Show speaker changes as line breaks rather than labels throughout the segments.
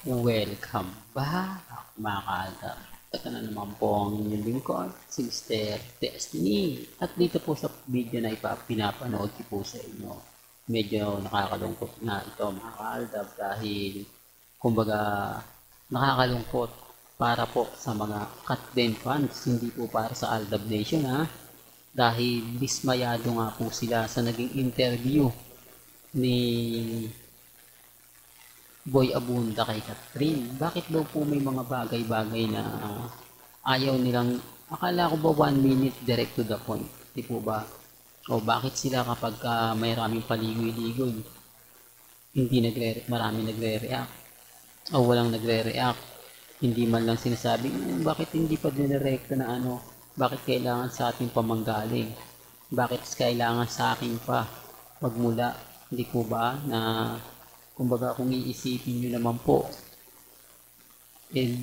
Welcome back, mga kaaldab. Ito na naman po ang inyong lingkod, si Mr. Destiny. At dito po sa video na pinapanood ko po sa inyo, medyo nakakalungkot na ito, mga kaaldab, dahil kumbaga nakakalungkot para po sa mga Katden fans, hindi po para sa Aldab Nation, ha. Dahil dismayado nga po sila sa naging interview ni Boy Abunda kay Catherine. Bakit daw po may mga bagay-bagay na ayaw nilang, akala ko ba 1 minute direct to the point, di po ba? O bakit sila kapag may raming paligoy-ligoy, hindi marami nagre-react o walang nagre-react, hindi man lang sinasabi, bakit hindi pa dinirekta na ano, bakit kailangan sa ating pamanggaling, bakit kailangan sa akin pa magmula, hindi po ba na kumbaga kung iisipin nyo naman po,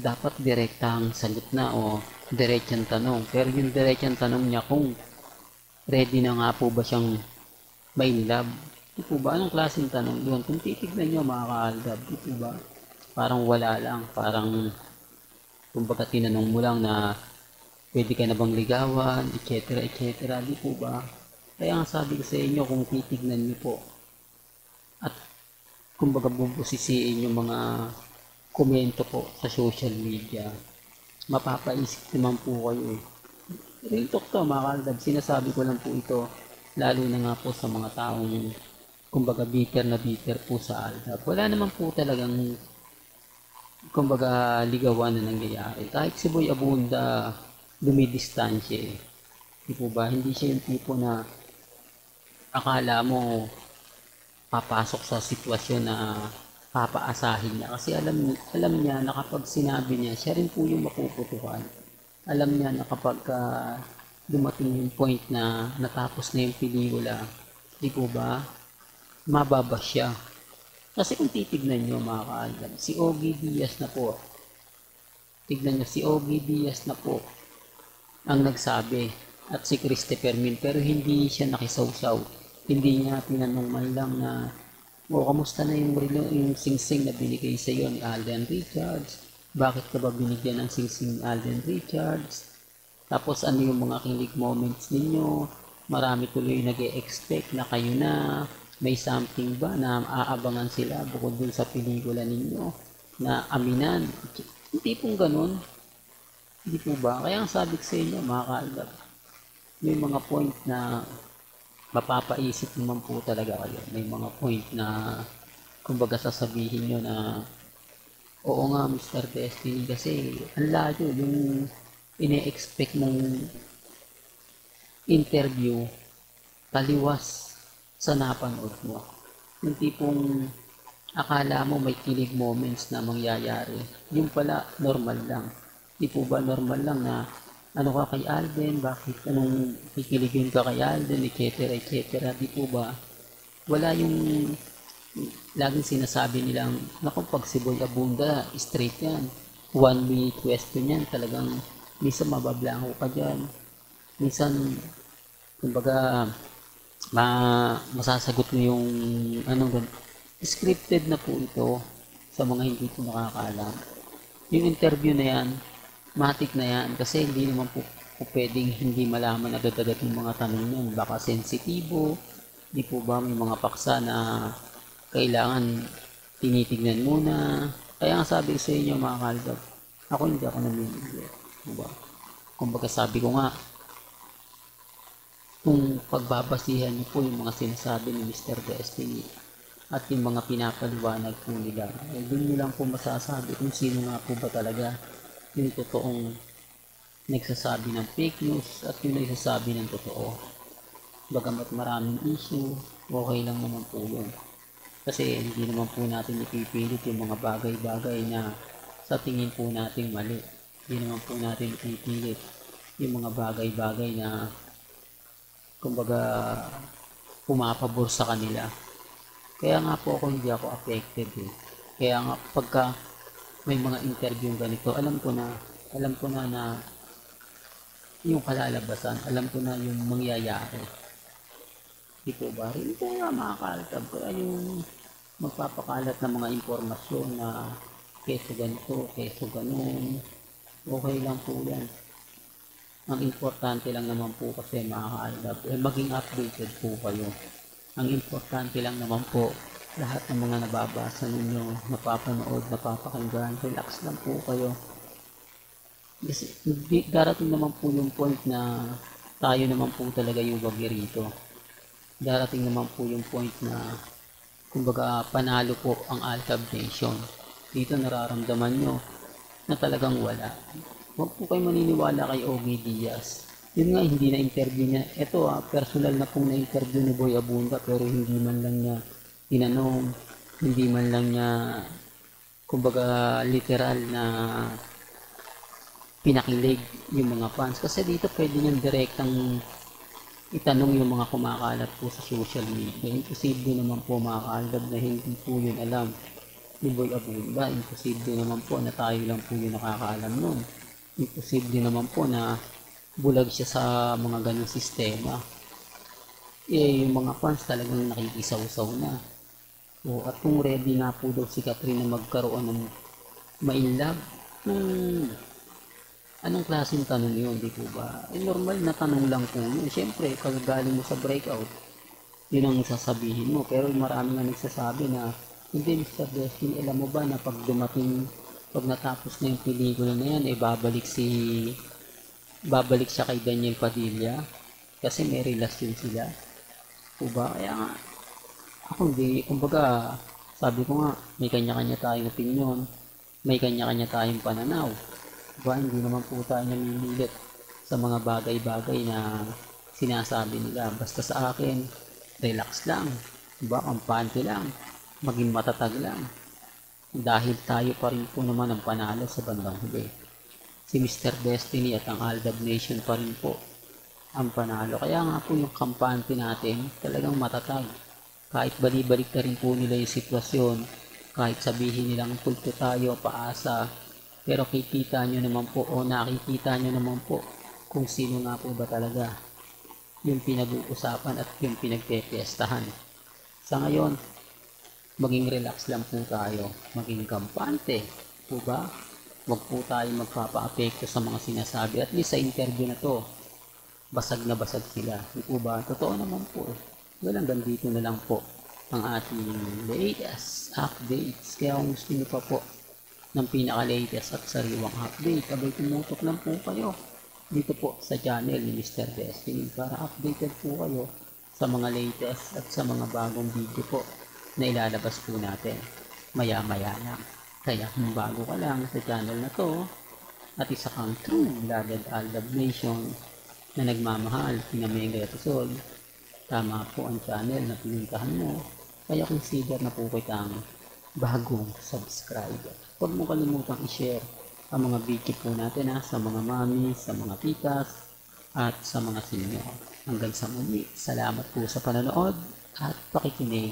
dapat direktang sagot na o diretsang tanong. Pero yung diretsang tanong niya kung ready na nga po ba siyang may love. Di po ba? Anong klaseng tanong doon? Kung titignan nyo mga kaaldab, di po ba? Parang wala lang. Parang kumbaga tinanong mo lang na pwede ka na bang ligawan, etc. etc. Di po ba? Kaya ang sabi ko sa inyo, kung titignan nyo po at kumbaga bubusisiin yung mga komento po sa social media, mapapaisip naman po kayo eh. Real talk to mga kaldab, sinasabi ko lang po ito, lalo na nga po sa mga taong kumbaga bitter po sa Aldab. Wala naman po talagang kumbaga ligawan na nangyayari. Kahit si Boy Abunda dumidistansya eh. Di po ba? Hindi siya yung tipo na akala mo papasok sa sitwasyon na papaasahin niya kasi alam niya na kapag sinabi niya siya rin po yung mapuputukan. Alam niya na kapag dumating yung point na natapos na yung pelikula, di po ba, mababa siya. Kasi kung titignan nyo mga kaalam, si Ogie Diaz na po, tignan nyo, si Ogie Diaz na po ang nagsabi at si Christopher Min, pero hindi siya nakisawsaw. Hindi niya tinanong man lang na, o kamusta na yung singsing na binigay sa iyo ni Alden Richards? Bakit ka ba binigyan ng singsing ni Alden Richards? Tapos ano yung mga kilig moments ninyo? Marami tuloy nag-e-expect na kayo na may something ba na aabangan sila bukod dun sa pelikula ninyo na aminan. Hindi pong ganun. Hindi po ba? Kaya ang sabi ko sa inyo mga kaaldab, may mga point na mapapaisip naman po talaga kayo. May mga point na kumbaga sasabihin nyo na oo nga Mr. Destiny kasi ang layo yung ine-expect mong interview taliwas sa napanood mo. Yung tipong akala mo may kilig moments na mangyayari. Yung pala normal lang. Di po ba normal lang na ano ka kay Alden, bakit anong kikiligin ka kay Alden, etc. etc. Di po ba? Wala yung laging sinasabi nilang, naku pag si Boy Abunda, straight yan. 1 minute question yan, talagang minsan mabablanko ka dyan. Minsan, kumbaga, masasagot mo yung anong scripted na po ito sa mga hindi po nakakaalam. Yung interview na yan, matik na yan kasi hindi naman po pwedeng hindi malaman agad-agad yung mga tanong yan. Baka sensitibo, di po ba may mga paksa na kailangan tinitignan muna. Kaya ang sabi ko sa inyo mga kaldab, ako hindi ako namimili. Diba? Kumbaga sabi ko nga, kung pagbabasihan niyo po yung mga sinasabi ni Mr. Destiny at yung mga pinapaliwanag po nila, doon nyo lang po masasabi kung sino nga po ba talaga yung totoong nagsasabi ng fake news at yung nagsasabi ng totoo. Bagamat maraming issue, okay lang naman po yun. Kasi hindi naman po natin ipipilit yung mga bagay-bagay na sa tingin po natin mali. Hindi naman po natin ipipilit yung mga bagay-bagay na kumbaga pumapabor sa kanila. Kaya nga po ako hindi ako affected eh. Kaya nga pagka may mga interview ganito, alam ko na na yung kalalabasan, alam ko na yung mangyayari. Di po ba? Hindi ko nga mga kaltab. Kaya yung magpapakalat ng mga impormasyon na keso ganito, keso ganun. Okay lang po yan. Ang importante lang naman po kasi mga ka-aldab, maging updated po kayo. Ang importante lang naman po, lahat ng mga nababasa ninyo, napapanood, napapakinggan, relax lang po kayo. Kasi darating naman po yung point na tayo naman po talaga yung wagi rito. Darating naman po yung point na kumbaga panalo po ang Altab Nation. Dito nararamdaman nyo na talagang wala. Huwag po kayo maniniwala kay Ogie Diaz. Yun nga, hindi na-interview niya. Ito personal na pong na-interview ni Boy Abunda pero hindi man lang niya tinanong, hindi man lang niya kumbaga literal na pinakilig yung mga fans. Kasi dito pwede niyang direktang itanong yung mga kumakalat po sa social media. Imposible naman po mga kaalab na hindi po yun alam ni Boy Abunda. Imposible naman po na tayo lang po yung nakakaalam nun. Imposible naman po na bulag siya sa mga ganong sistema. Yung mga fans talagang nakikisaw-saw na. At kung ready na po daw si Catherine na magkaroon ng ma-inlove, anong klaseng tanong yun, di po ba? Normal na tanong lang po yun. Siyempre, pag galing mo sa breakout, yun ang sasabihin mo. Pero marami nga nagsasabi na, hindi, Mr. Destiny, alam mo ba na pag natapos na yung pelikula na yan, babalik siya kay Daniel Padilla kasi may relasyon sila. Diba? Kaya nga, ako hindi, kumbaga, sabi ko nga, may kanya-kanya tayong opinion, may kanya-kanya tayong pananaw. Diba? Hindi naman po tayo namimilit sa mga bagay-bagay na sinasabi nila. Basta sa akin, relax lang. Diba? Kampante lang. Maging matatag lang. Dahil tayo pa rin po naman ang panalo sa bandang huli. Si Mr. Destiny at ang Aldab Nation pa rin po ang panalo. Kaya nga po yung kampante natin talagang matatag. Kahit bali-balik na rin po nila yung sitwasyon, kahit sabihin nilang kulto tayo, paasa, pero nakikita nyo naman po kung sino nga po ba talaga yung pinag-uusapan at yung pinagpepiestahan. Sa ngayon, maging relax lang po tayo, maging kampante, po ba? Huwag po tayo magpapa-apekto sa mga sinasabi. At least sa interview na to, basag na basag sila. Di po ba? Totoo naman po. Well, hanggang dito na lang po ang ating latest updates. Kaya kung gusto nyo pa po ng pinaka-latest at sariwang update, abay tumutok lang po kayo dito po sa channel ni Mr. Destiny para updated po kayo sa mga latest at sa mga bagong video po na ilalabas po natin maya-maya lang. Kaya kung bago ka lang sa channel na to at isa kang true blooded Aldab Nation na nagmamahal kina Mengay at Sol, tama po ang channel na pinuntahan mo. Kaya consider na po kitang bagong subscriber. Huwag mo kalimutang i-share ang mga video po natin sa mga mami, sa mga titas at sa mga senior. Hanggang sa muli, salamat po sa panonood at pakikinig.